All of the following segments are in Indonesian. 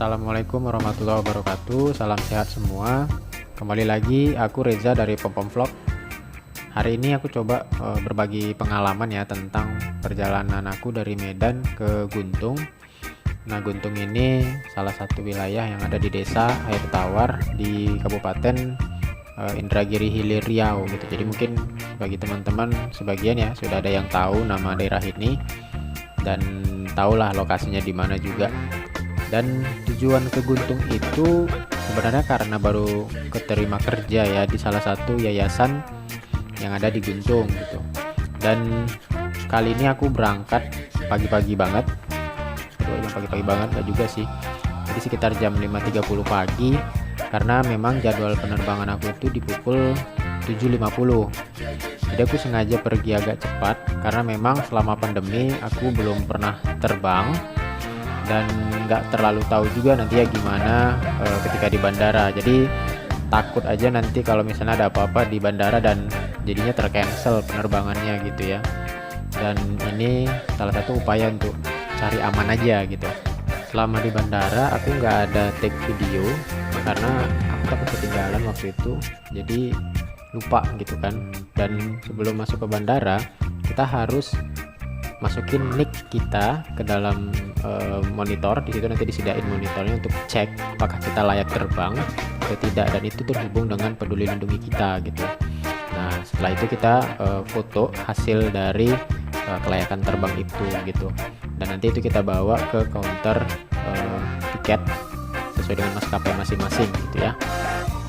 Assalamualaikum warahmatullahi wabarakatuh. Salam sehat semua. Kembali lagi aku Reza dari Pompom Vlog. Hari ini aku coba berbagi pengalaman ya tentang perjalanan aku dari Medan ke Guntung. Nah, Guntung ini salah satu wilayah yang ada di desa Air Tawar di Kabupaten Indragiri Hilir Riau gitu. Jadi mungkin bagi teman-teman sebagian ya sudah ada yang tahu nama daerah ini dan tahulah lokasinya di mana juga. Dan tujuan ke Guntung itu sebenarnya karena baru keterima kerja ya di salah satu yayasan yang ada di Guntung gitu. Dan kali ini aku berangkat pagi-pagi banget. Pagi-pagi banget enggak juga sih. Jadi sekitar jam 5.30 pagi karena memang jadwal penerbangan aku itu di pukul 7.50. Jadi aku sengaja pergi agak cepat karena memang selama pandemi aku belum pernah terbang dan nggak terlalu tahu juga nanti ya gimana ketika di bandara. Jadi takut aja nanti kalau misalnya ada apa-apa di bandara dan jadinya tercancel penerbangannya gitu ya. Dan ini salah satu upaya untuk cari aman aja gitu. Selama di bandara aku nggak ada take video karena aku takut ketinggalan waktu itu, jadi lupa gitu kan. Dan sebelum masuk ke bandara kita harus masukin mic kita ke dalam monitor. Di situ nanti disediain monitornya untuk cek apakah kita layak terbang atau tidak, dan itu terhubung dengan peduli lindungi kita gitu. Nah, setelah itu kita foto hasil dari kelayakan terbang itu gitu, dan nanti itu kita bawa ke counter tiket sesuai dengan maskapai masing-masing gitu ya.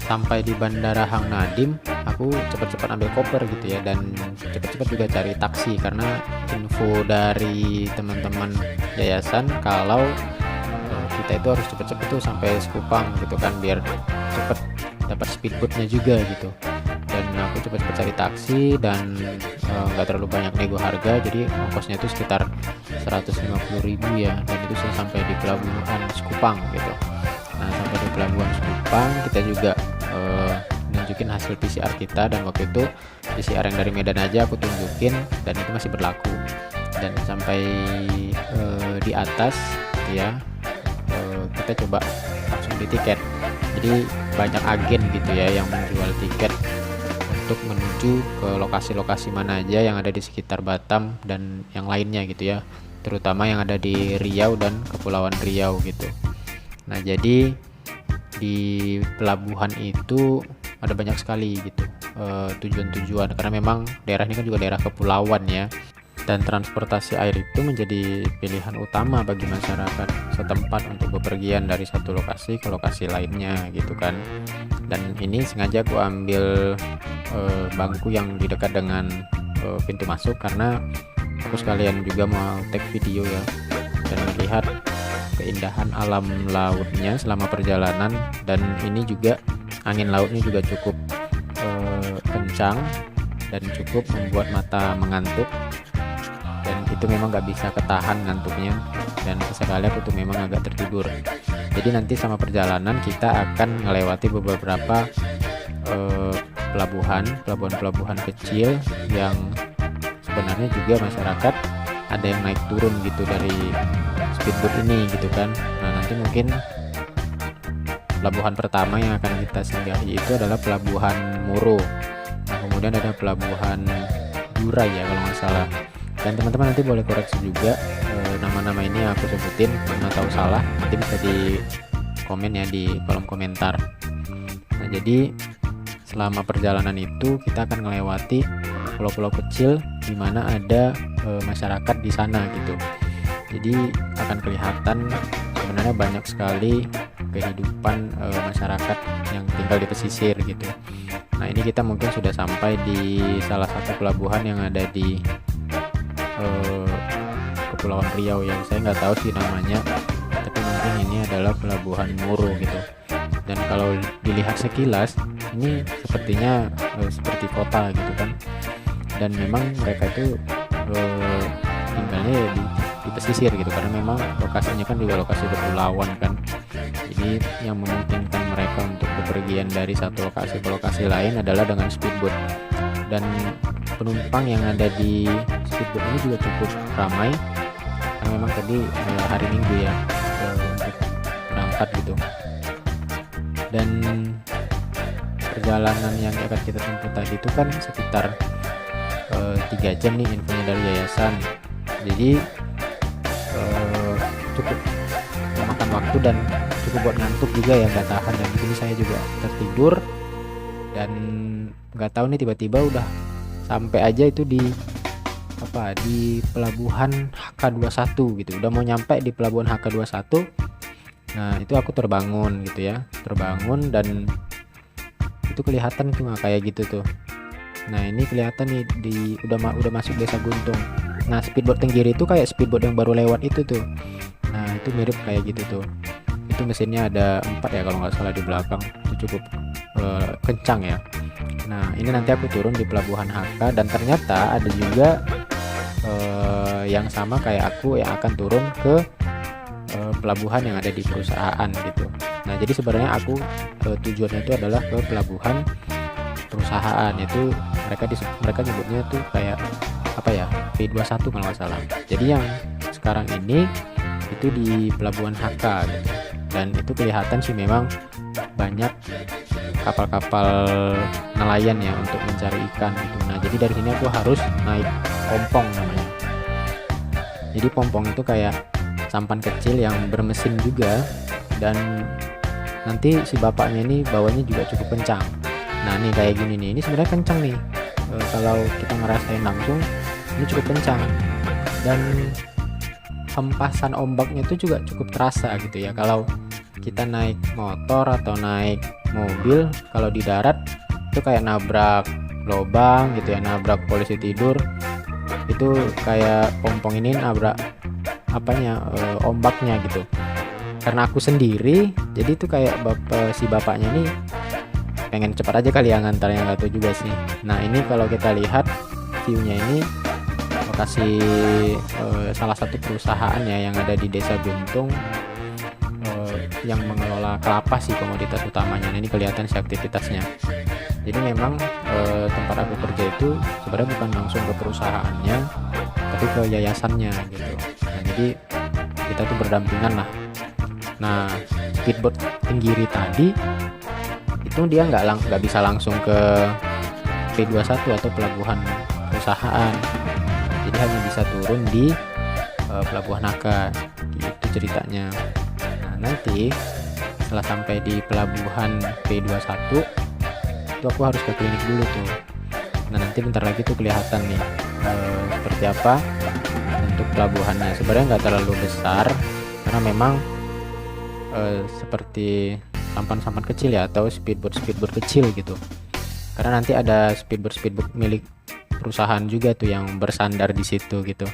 Sampai di Bandara Hang Nadim aku cepat-cepat ambil koper gitu ya, dan cepat-cepat juga cari taksi karena info dari teman-teman yayasan kalau kita itu harus cepat-cepat tuh sampai Sekupang gitu kan, biar cepat dapat speedboatnya juga gitu. Dan aku cepat-cepat cari taksi dan nggak terlalu banyak nego harga, jadi ongkosnya itu sekitar 150.000 ya, dan itu sudah sampai di pelabuhan Sekupang gitu. Nah, sampai di pelabuhan Sekupang kita juga nunjukin hasil PCR kita, dan waktu itu PCR yang dari Medan aja aku tunjukin dan itu masih berlaku. Dan sampai di atas ya kita coba langsung beli tiket. Jadi banyak agen gitu ya yang menjual tiket untuk menuju ke lokasi-lokasi mana aja yang ada di sekitar Batam dan yang lainnya gitu ya, terutama yang ada di Riau dan Kepulauan Riau gitu. Nah, jadi di pelabuhan itu ada banyak sekali gitu tujuan-tujuan, karena memang daerah ini kan juga daerah kepulauan ya, dan transportasi air itu menjadi pilihan utama bagi masyarakat setempat untuk bepergian dari satu lokasi ke lokasi lainnya gitu kan. Dan ini sengaja aku ambil bangku yang di dekat dengan pintu masuk karena aku sekalian juga mau take video ya dan melihat keindahan alam lautnya selama perjalanan. Dan ini juga angin lautnya juga cukup kencang dan cukup membuat mata mengantuk, dan itu memang nggak bisa ketahan ngantuknya, dan sesekali aku tuh memang agak tertidur. Jadi nanti sama perjalanan kita akan melewati beberapa pelabuhan kecil yang sebenarnya juga masyarakat ada yang naik turun gitu dari speedboat ini gitu kan. Nah, nanti mungkin pelabuhan pertama yang akan kita singgahi itu adalah pelabuhan Muro. Nah, kemudian ada pelabuhan Jurai ya kalau nggak salah. Dan teman-teman nanti boleh koreksi juga nama-nama ini aku sebutin, karena tahu salah nanti bisa di komen ya di kolom komentar. Nah, jadi selama perjalanan itu kita akan melewati pulau-pulau kecil di mana ada masyarakat di sana gitu. Jadi akan kelihatan sebenarnya banyak sekali kehidupan masyarakat yang tinggal di pesisir gitu. Nah, ini kita mungkin sudah sampai di salah satu pelabuhan yang ada di Kepulauan Riau yang saya nggak tahu sih namanya, tapi mungkin ini adalah pelabuhan Muro gitu. Dan kalau dilihat sekilas ini sepertinya seperti kota gitu kan, dan memang mereka itu tinggalnya ya di pesisir gitu, karena memang lokasinya kan juga lokasi kepulauan kan. Jadi yang memungkinkan mereka untuk bepergian dari satu lokasi ke lokasi lain adalah dengan speedboat. Dan penumpang yang ada di speedboat ini juga cukup ramai karena memang tadi hari Minggu ya, untuk berangkat gitu. Dan perjalanan yang akan kita tempuh tadi itu kan sekitar 3 jam nih infonya dari yayasan. Jadi cukup memakan waktu dan cukup buat ngantuk juga ya, nggak tahan. Dan di sini saya juga tertidur dan nggak tahu nih tiba-tiba udah sampai aja itu di pelabuhan HK21 gitu, udah mau nyampe di pelabuhan HK21. Nah itu aku terbangun gitu ya, dan itu kelihatan cuma kayak gitu tuh. Nah ini kelihatan nih udah masuk desa Guntung. Nah speedboat Tenggiri itu kayak speedboat yang baru lewat itu tuh. Nah itu mirip kayak gitu tuh. Itu mesinnya ada 4 ya kalau nggak salah di belakang, itu cukup kencang ya. Nah ini nanti aku turun di pelabuhan HK, dan ternyata ada juga yang sama kayak aku yang akan turun ke pelabuhan yang ada di perusahaan gitu. Nah jadi sebenarnya aku tujuannya itu adalah ke pelabuhan perusahaan, itu mereka nyebutnya tuh kayak P21 kalau nggak salah. Jadi yang sekarang ini itu di pelabuhan HK gitu. Dan itu kelihatan sih memang banyak kapal-kapal nelayan ya untuk mencari ikan gitu. Nah jadi dari sini aku harus naik pompong namanya. Jadi pompong itu kayak sampan kecil yang bermesin juga, dan nanti si bapaknya ini bawanya juga cukup kencang. Nah nih kayak gini nih, ini sebenarnya kencang nih, kalau kita ngerasain langsung ini cukup kencang, dan hempasan ombaknya itu juga cukup terasa gitu ya. Kalau kita naik motor atau naik mobil, kalau di darat itu kayak nabrak lubang gitu ya, nabrak polisi tidur, itu kayak pompong ini nabrak ombaknya gitu. Karena aku sendiri, jadi itu kayak si bapaknya ini pengen cepat aja kali ya ngantarnya, nggak tahu juga sih. Nah ini kalau kita lihat viewnya ini lokasi salah satu perusahaan ya yang ada di desa Guntung, yang mengelola kelapa sih komoditas utamanya. Nah, ini kelihatan sih aktivitasnya. Jadi memang tempat aku kerja itu sebenarnya bukan langsung ke perusahaannya, tapi ke yayasannya gitu. Nah jadi kita tuh berdampingan lah. Nah speedboat Tenggiri tadi itu dia nggak bisa langsung ke P21 atau pelabuhan perusahaan, jadi hanya bisa turun di pelabuhan HK gitu ceritanya. Nah nanti setelah sampai di pelabuhan P21 itu aku harus ke klinik dulu tuh. Nah nanti bentar lagi tuh kelihatan nih seperti apa bentuk pelabuhannya. Sebenarnya nggak terlalu besar karena memang seperti sampan-sampan kecil ya, atau speedboat kecil gitu. Karena nanti ada speedboat milik perusahaan juga tuh yang bersandar di situ gitu.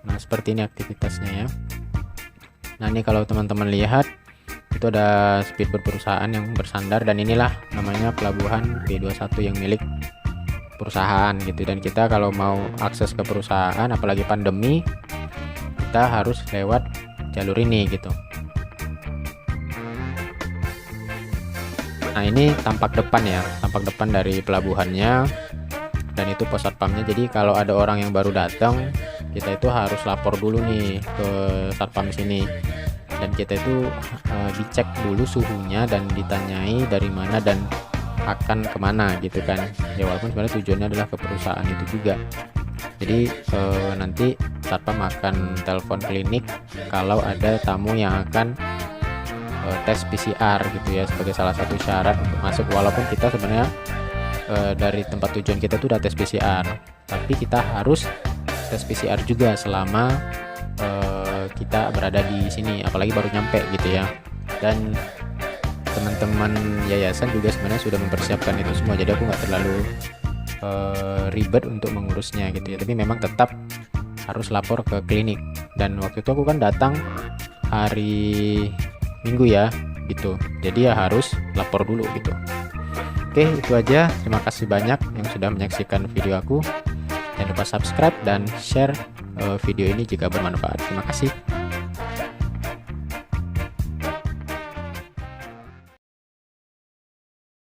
Nah seperti ini aktivitasnya ya. Nah ini kalau teman-teman lihat itu ada speedboat perusahaan yang bersandar, dan inilah namanya pelabuhan P21 yang milik perusahaan gitu. Dan kita kalau mau akses ke perusahaan, apalagi pandemi, kita harus lewat jalur ini gitu. Nah ini tampak depan ya, tampak depan dari pelabuhannya, dan itu pos satpamnya. Jadi kalau ada orang yang baru datang, kita itu harus lapor dulu nih ke satpam sini, dan kita itu dicek dulu suhunya dan ditanyai dari mana dan akan kemana gitu kan ya, walaupun sebenarnya tujuannya adalah ke perusahaan itu juga. Jadi nanti satpam akan telepon klinik kalau ada tamu yang akan tes PCR gitu ya, sebagai salah satu syarat untuk masuk. Walaupun kita sebenarnya dari tempat tujuan kita tuh udah tes PCR, tapi kita harus tes PCR juga selama kita berada di sini, apalagi baru nyampe gitu ya. Dan teman-teman yayasan juga sebenarnya sudah mempersiapkan itu semua, jadi aku nggak terlalu ribet untuk mengurusnya gitu ya. Tapi memang tetap harus lapor ke klinik, dan waktu itu aku kan datang hari Minggu ya gitu, jadi ya harus lapor dulu gitu. Oke itu aja, terima kasih banyak yang sudah menyaksikan video aku. Jangan lupa subscribe dan share video ini jika bermanfaat. Terima kasih.